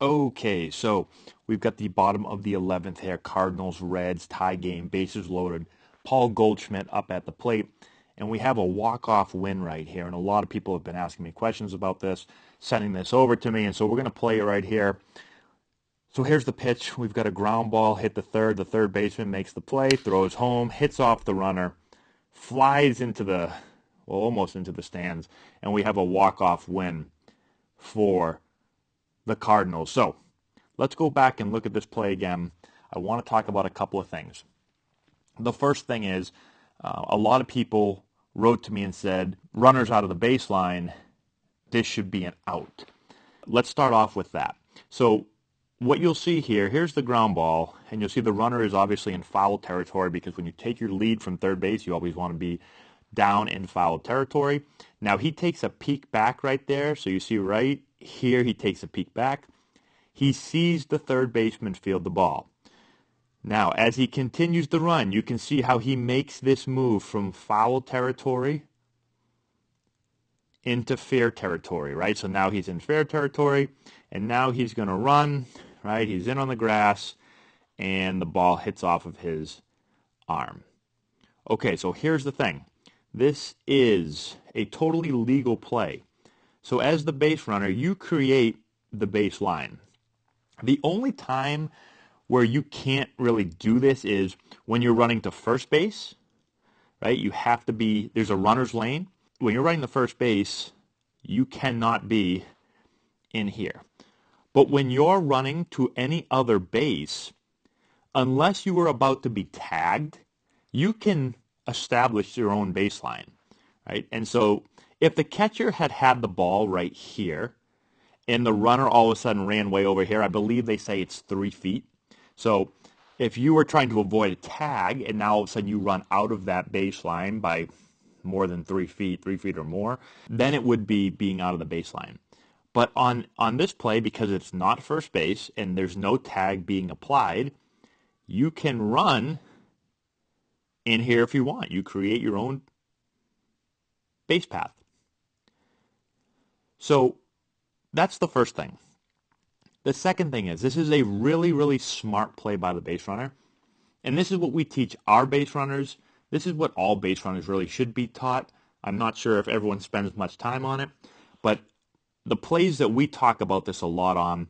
Okay, so we've got the bottom of the 11th here, Cardinals, Reds, tie game, bases loaded. Paul Goldschmidt up at the plate, and we have a walk-off win right here, and a lot of people have been asking me questions about this, sending this over to me, and so we're going to play it right here. So here's the pitch. We've got a ground ball, hit the third baseman makes the play, throws home, hits off the runner, flies into almost into the stands, and we have a walk-off win for the Cardinals. So let's go back and look at this play again. I want to talk about a couple of things. The first thing is a lot of people wrote to me and said, runners out of the baseline, this should be an out. Let's start off with that. So what you'll see here, here's the ground ball, and you'll see the runner is obviously in foul territory because when you take your lead from third base, you always want to be down in foul territory. Now he takes a peek back right there, so you see right here he takes a peek back. He sees the third baseman field the ball. Now, as he continues the run, you can see how he makes this move from foul territory into fair territory, right? So now he's in fair territory, and now he's going to run, right? He's in on the grass, and the ball hits off of his arm. Okay, so here's the thing. This is a totally legal play. So as the base runner, you create the baseline. The only time where you can't really do this is when you're running to first base, right? You have to be, there's a runner's lane. When you're running to first base, you cannot be in here. But when you're running to any other base, unless you are about to be tagged, you can establish your own baseline, right? And so if the catcher had had the ball right here and the runner all of a sudden ran way over here, I believe they say it's 3 feet. So if you were trying to avoid a tag and now all of a sudden you run out of that baseline by more than 3 feet, 3 feet or more, then it would be being out of the baseline. But on this play, because it's not first base and there's no tag being applied, you can run in here if you want. You create your own base path. So that's the first thing. The second thing is this is a really, really smart play by the base runner. And this is what we teach our base runners. This is what all base runners really should be taught. I'm not sure if everyone spends much time on it, but the plays that we talk about this a lot on,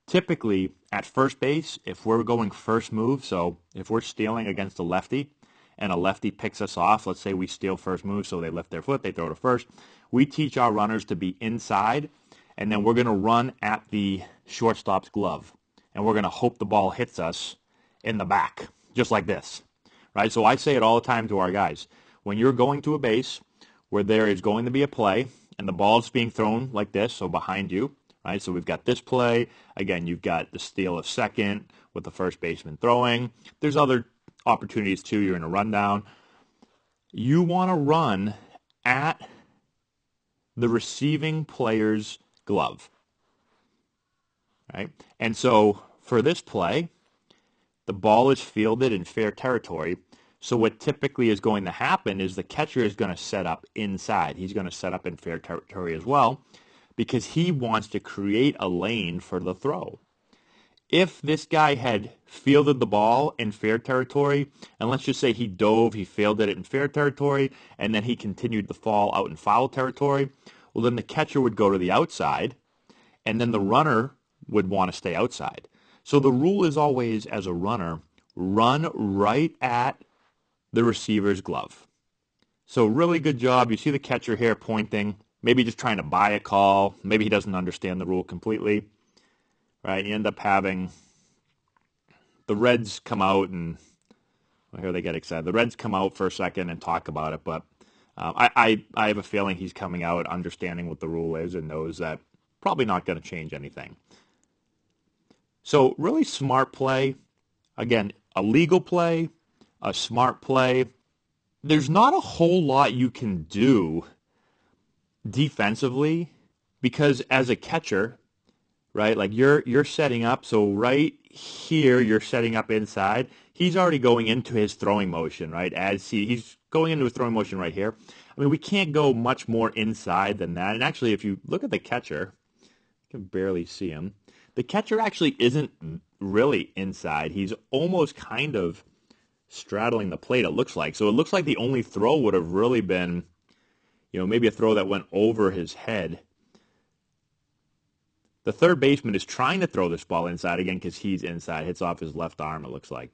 typically at first base, if we're going first move, so if we're stealing against a lefty and a lefty picks us off, let's say we steal first move, so they lift their foot, they throw to first, we teach our runners to be inside, and then we're going to run at the shortstop's glove, and we're going to hope the ball hits us in the back, just like this, right? So I say it all the time to our guys. When you're going to a base where there is going to be a play, and the ball is being thrown like this, so behind you, right? So we've got this play. Again, you've got the steal of second with the first baseman throwing. There's other opportunities too. You're in a rundown. You want to run at the receiving player's glove, right? And so for this play, the ball is fielded in fair territory. So what typically is going to happen is the catcher is going to set up inside. He's going to set up in fair territory as well because he wants to create a lane for the throw. If this guy had fielded the ball in fair territory, and let's just say he dove, he fielded it in fair territory, and then he continued the fall out in foul territory, well, then the catcher would go to the outside, and then the runner would want to stay outside. So the rule is always, as a runner, run right at the receiver's glove. So really good job. You see the catcher here pointing, maybe just trying to buy a call. Maybe he doesn't understand the rule completely, right? You end up having the Reds come out and, well, here they get excited. The Reds come out for a second and talk about it, but I have a feeling he's coming out understanding what the rule is and knows that probably not going to change anything. So really smart play. Again, a legal play, a smart play. There's not a whole lot you can do defensively because as a catcher, right, like you're setting up, so right here you're setting up inside. He's already going into his throwing motion, right? As he's going into his throwing motion right here. I mean, we can't go much more inside than that. And actually, if you look at the catcher, you can barely see him. the catcher actually isn't really inside. He's almost kind of straddling the plate, it looks like. So it looks like the only throw would have really been, maybe a throw that went over his head. The third baseman is trying to throw this ball inside again because he's inside. Hits off his left arm, it looks like.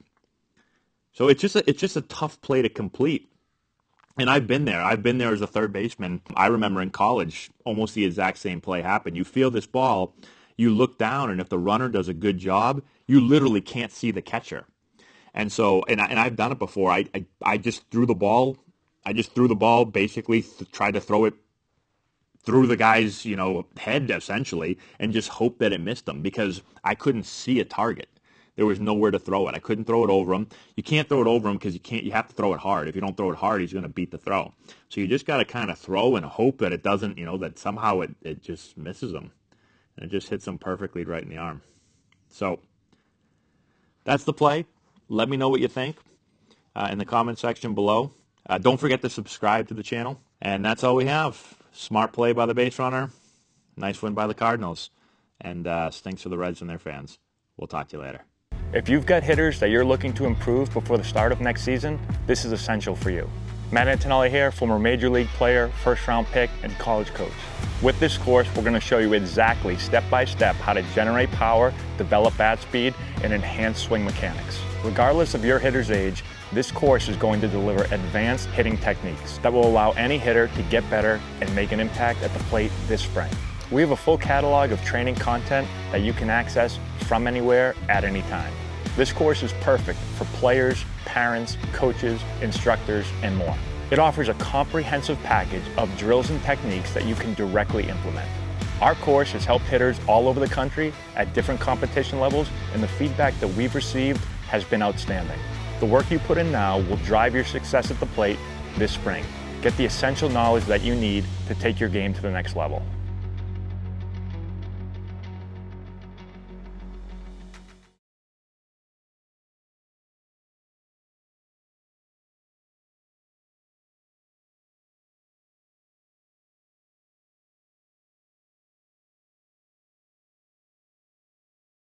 So it's just a tough play to complete. And I've been there. I've been there as a third baseman. I remember in college, almost the exact same play happened. You feel this ball, you look down, and if the runner does a good job, you literally can't see the catcher. And so, and I've done it before. I just threw the ball. I just threw the ball, basically tried to throw it through the guy's, head essentially, and just hope that it missed him because I couldn't see a target. There was nowhere to throw it. I couldn't throw it over him. You can't throw it over him because you have to throw it hard. If you don't throw it hard, he's going to beat the throw. So you just got to kind of throw and hope that it doesn't, that somehow it just misses him. And it just hits him perfectly right in the arm. So that's the play. Let me know what you think in the comment section below. Don't forget to subscribe to the channel. And that's all we have. Smart play by the base runner. Nice win by the Cardinals. And stinks for the Reds and their fans. We'll talk to you later. If you've got hitters that you're looking to improve before the start of next season, this is essential for you. Matt Antonelli here, former Major League player, first-round pick, and college coach. With this course, we're going to show you exactly, step-by-step, how to generate power, develop bat speed, and enhance swing mechanics. Regardless of your hitter's age, this course is going to deliver advanced hitting techniques that will allow any hitter to get better and make an impact at the plate this spring. We have a full catalog of training content that you can access from anywhere at any time. This course is perfect for players, parents, coaches, instructors, and more. It offers a comprehensive package of drills and techniques that you can directly implement. Our course has helped hitters all over the country at different competition levels, and the feedback that we've received has been outstanding. The work you put in now will drive your success at the plate this spring. Get the essential knowledge that you need to take your game to the next level.